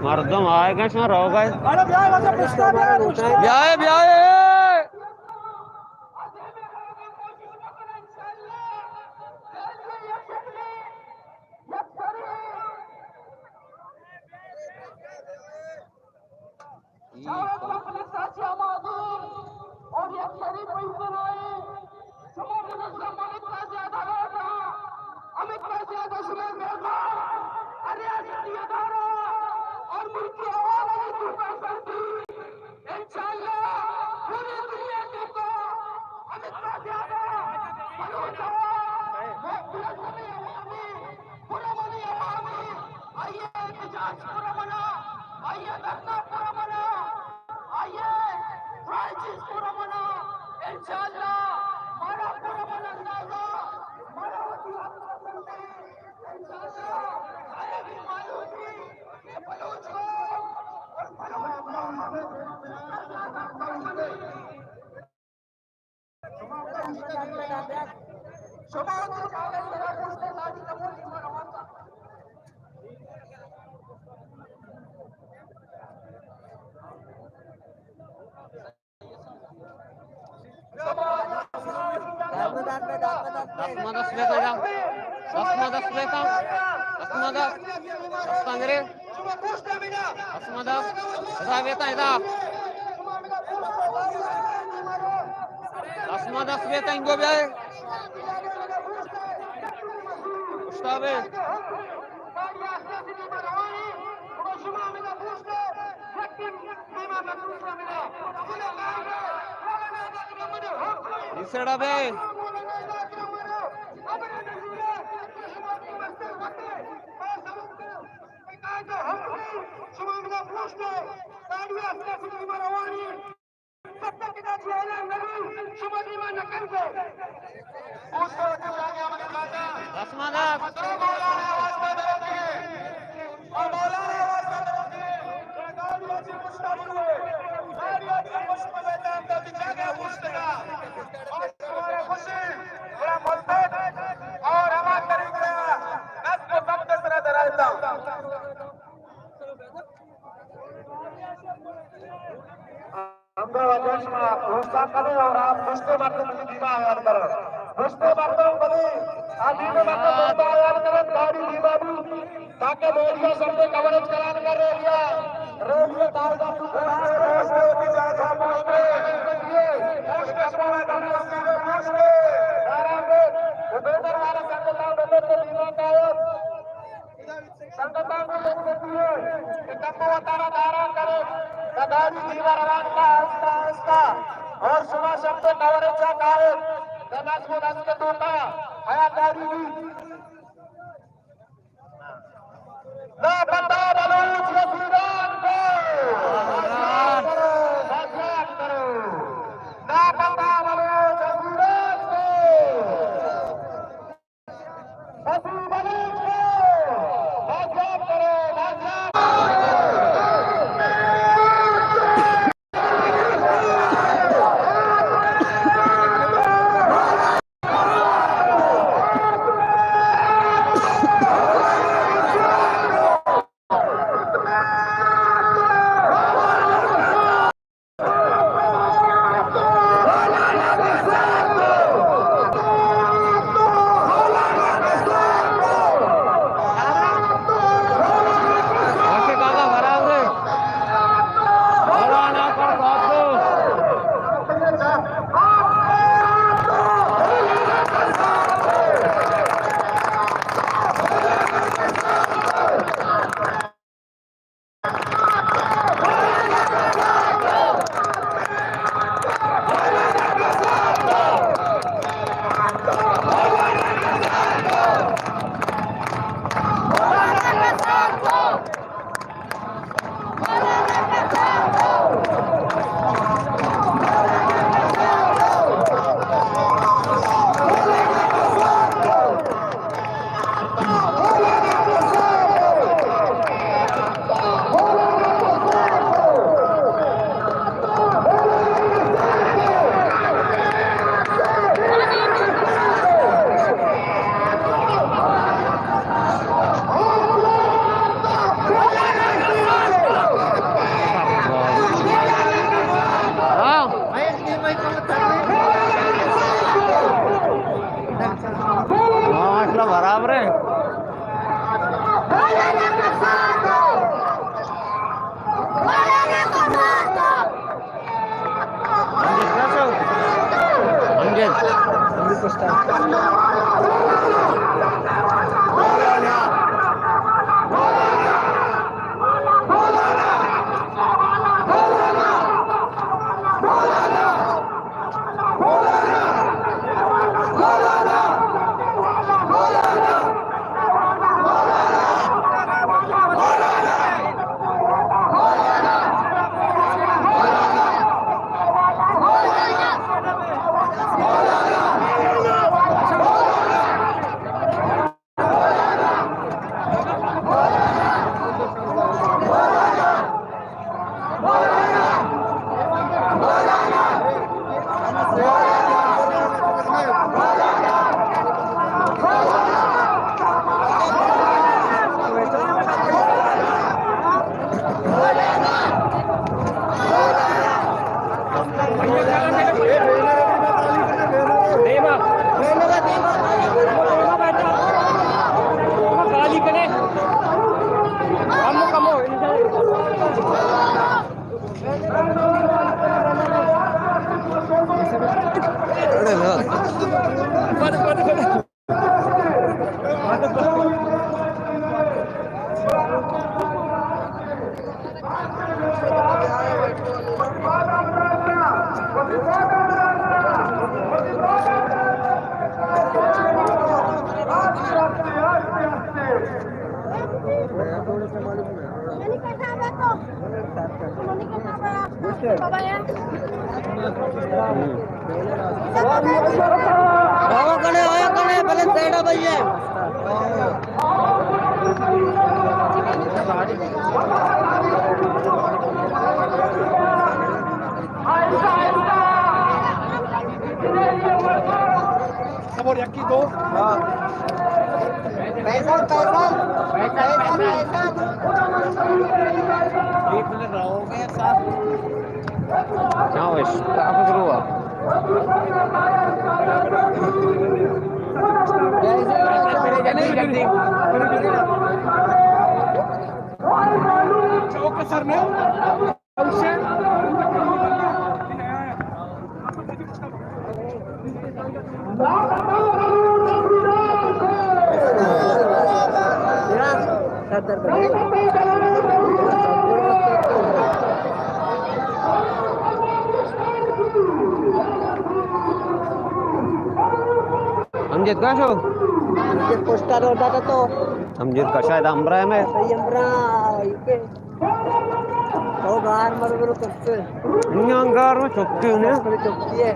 मर्दम आएगा इसमें रहो गए اسمه دست بیتا اینگو بیای اشتابه این سڑا بے और आप दोस्तों बातों में धीमा आवाज करो दोस्तों बातों बड़ी आप धीमे बातों में आवाज करो गाड़ी धीमा भी ताकि रेडियो सबको कवरेज कराने का रेडियो तार का सुखड़ा की जाएगा पहुंचते पहुंचते समय पहुंचते आराम से बेहतर वाला संगठन बेहतर धीमा कायम संगठन को लोग देती है कि तब वो तारा धारण करे गाड़ी धीमा रवाना आस्ता आस्ता और सुबह सबसे कवरेज कायम समाज को रास्ते तोड़ना आया गाड़ी ना बंदा बलूच रसूलान को बदनाम करो ना बंदा बलूच रसूलान को बलूच को बदनाम करो बराबर है Sabor aqui do. पैसा एक मिनट रहोगे साथ क्या हो स्टाफ करो चौक सर में अमजद का शो पोस्टर होता था तो अमजद का शायद अमरा है मैं तो गार मर गलो करते इंगार में चुपती हूँ चुपती है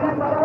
का